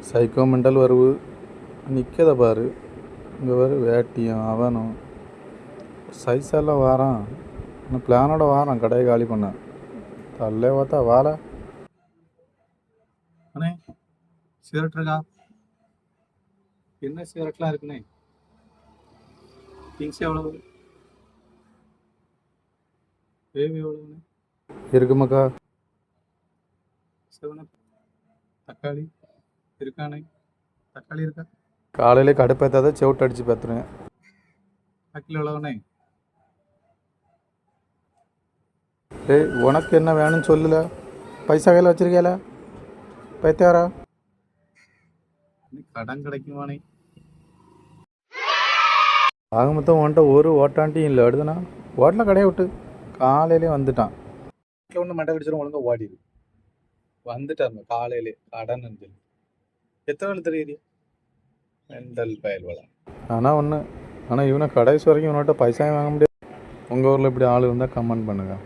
Psycho mental வருவு நிற்கதை பாரு. இங்கே வரு வேட்டியும் அவனும் சைஸெல்லாம் வாரான். இன்னும் பிளானோட வாரான் கடையை காலி பண்ண. தல்லே பார்த்தா வாழ அண்ணே சிகரெட் இருக்கா? என்ன சிகரெட்லாம் இருக்குண்ணே? திங்ஸ் எவ்வளவு? பேபி எவ்வளவுண்ணே? இருக்குமாக்கா. சிவனப் தக்காளி இருக்காண்ணே? தக்காளி இருக்கா? காலையிலே கடுப்பேற்றாத செவிட்டு அடித்து பார்த்துருங்க. அக்கில் எவ்வளவுண்ணே? ஏய் உனக்கு என்ன வேணும்னு சொல்லல? பைசா கையில் வச்சிருக்கேல பைத்தாரா? கடன் கிடைக்குமானே? ஆக மொத்தம் உன்ட்ட ஒரு ஓட்டாண்டியும் இல்லை அடுதுண்ணா. ஓட்டல கடையை விட்டு காலையிலே வந்துட்டான். வீட்டில் ஒன்று மண்டை கடிச்சிடும் ஒழுங்கா ஓடிடு. வந்துட்டாருங்க காலையிலே கடன் சொல்லி. எத்தனை நாள் தெரியுது மெண்டல் பயல் வளம். ஆனால் ஒன்று, ஆனால் இவனை கடைசி வரைக்கும் இவன்கிட்ட பைசாயும் வாங்க முடியாது. உங்கள் ஊரில் இப்படி ஆள் இருந்தால் கமெண்ட் பண்ணுங்கள்.